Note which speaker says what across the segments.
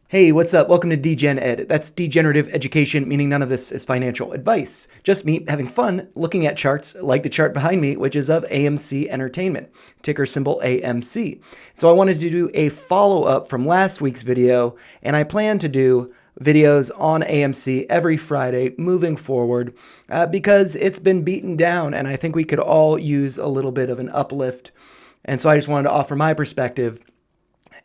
Speaker 1: Hey, what's up? Welcome to Degen Ed. That's degenerative education, meaning none of this is financial advice. Just me having fun looking at charts like the chart behind me, which is of AMC Entertainment, ticker symbol AMC. So I wanted to do a follow-up from last week's video, and I plan to do videos on AMC every Friday moving forward because it's been beaten down, and I think we could all use a little bit of an uplift. And so I just wanted to offer my perspective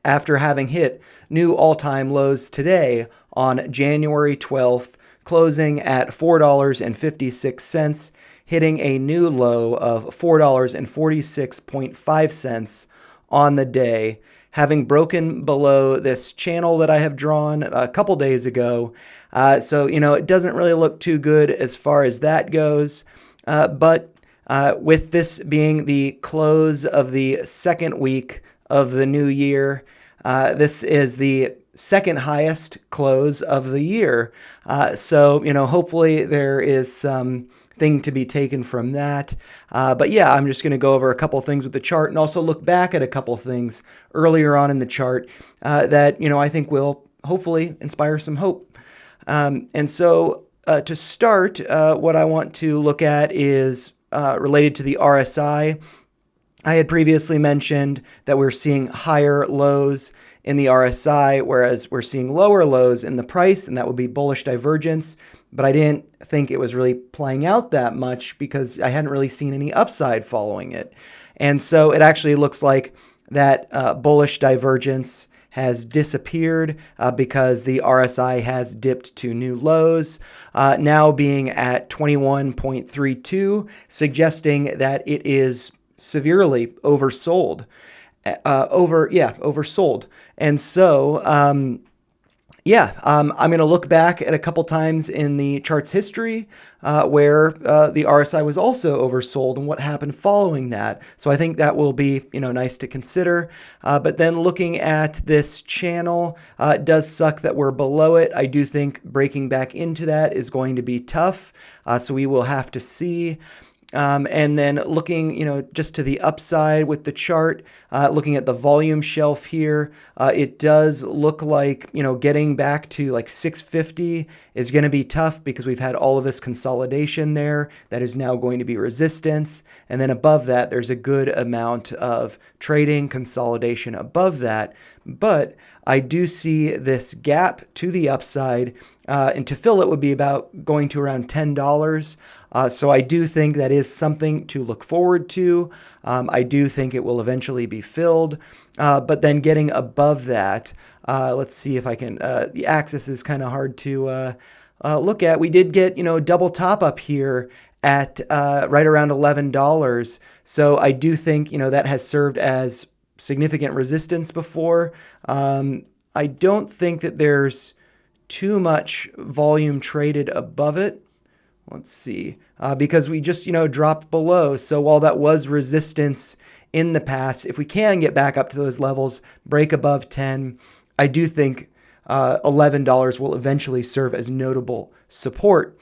Speaker 1: after having hit new all-time lows today on January 12th, closing at $4.56, hitting a new low of $4.46.5 on the day, having broken below this channel that I have drawn a couple days ago. So, it doesn't really look too good as far as that goes. But with this being the close of the second week of the new year, this is the second highest close of the year. So, hopefully there is some thing to be taken from that. But yeah, I'm just going to go over a couple things with the chart and also look back at a couple things earlier on in the chart that, I think will hopefully inspire some hope. And so to start, what I want to look at is related to the RSI. I had previously mentioned that we're seeing higher lows in the RSI, whereas we're seeing lower lows in the price, and that would be bullish divergence. But I didn't think it was really playing out that much because I hadn't really seen any upside following it. And so it actually looks like that bullish divergence has disappeared because the RSI has dipped to new lows, now being at 21.32, suggesting that it is severely oversold, oversold. And so, I'm going to look back at a couple times in the chart's history where the RSI was also oversold and what happened following that. So I think that will be, nice to consider. But then looking at this channel, it does suck that we're below it. I do think breaking back into that is going to be tough. So we will have to see. And then looking, just to the upside with the chart, looking at the volume shelf here, it does look like, getting back to like 650 is going to be tough because we've had all of this consolidation there. That is now going to be resistance. And then above that, there's a good amount of trading consolidation above that. But I do see this gap to the upside, and to fill it would be about going to around $10. So I do think that is something to look forward to. I do think it will eventually be filled. But then getting above that, let's see if I can, the axis is kind of hard to look at. We did get, double top up here at right around $11. So I do think, that has served as significant resistance before. I don't think that there's too much volume traded above it. Let's see, because we just, dropped below. So while that was resistance in the past, if we can get back up to those levels, break above 10, I do think $11 will eventually serve as notable support.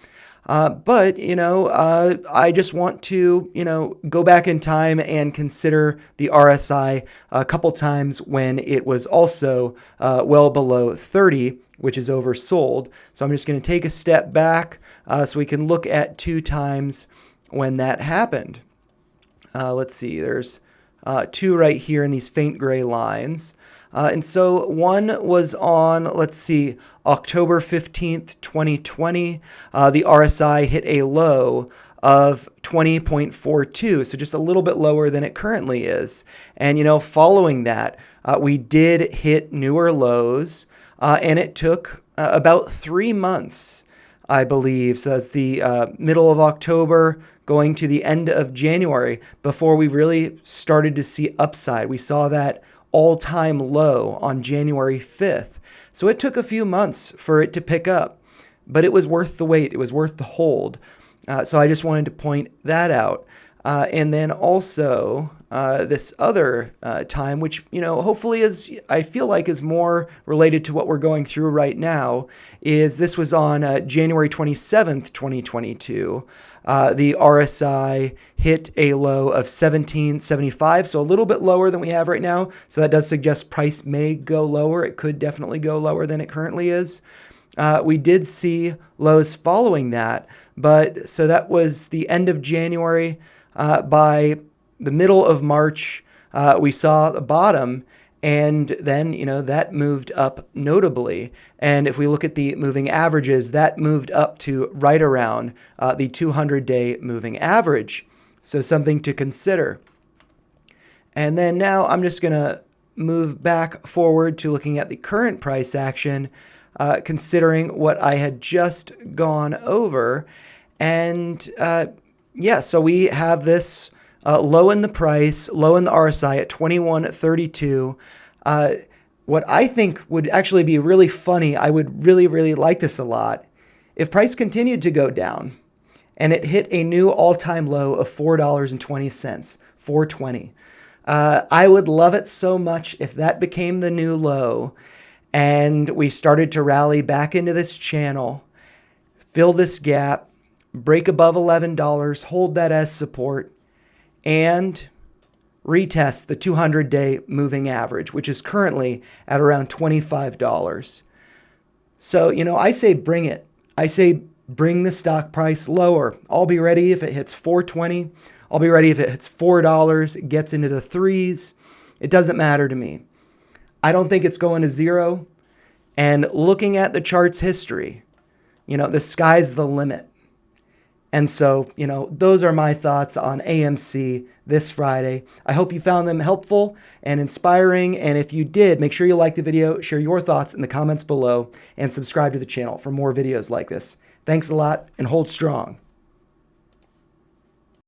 Speaker 1: But, I just want to, go back in time and consider the RSI a couple times when it was also well below 30, which is oversold. So I'm just going to take a step back so we can look at two times when that happened. Let's see, there's two right here in these faint gray lines. And so one was on, let's see, October 15th, 2020. The RSI hit a low of 20.42, so just a little bit lower than it currently is. And, following that, we did hit newer lows, and it took about 3 months, I believe. So that's the middle of October going to the end of January before we really started to see upside. We saw that all-time low on January 5th. So it took a few months for it to pick up, but it was worth the wait. It was worth the hold. So I just wanted to point that out. And then also this other time, which, hopefully is, I feel like is more related to what we're going through right now, is this was on January 27th, 2022. The RSI hit a low of 1775, so a little bit lower than we have right now. So that does suggest price may go lower. It could definitely go lower than it currently is. We did see lows following that, but so that was the end of January. By the middle of March, we saw the bottom, and then, that moved up notably. And if we look at the moving averages, that moved up to right around the 200-day moving average. So something to consider. And then now I'm just going to move back forward to looking at the current price action, considering what I had just gone over. And so we have this low in the price, low in the RSI at 21.32. What I think would actually be really funny, I would really, really like this a lot, if price continued to go down and it hit a new all-time low of $4.20, $4.20. I would love it so much if that became the new low and we started to rally back into this channel, fill this gap, break above $11, hold that as support, and retest the 200-day moving average, which is currently at around $25. So, I say bring it. I say bring the stock price lower. I'll be ready if it hits $4.20. I'll be ready if it hits $4, gets into the threes. It doesn't matter to me. I don't think it's going to zero. And looking at the chart's history, the sky's the limit. And so, those are my thoughts on AMC this Friday. I hope you found them helpful and inspiring. And if you did, make sure you like the video, share your thoughts in the comments below, and subscribe to the channel for more videos like this. Thanks a lot, and hold strong.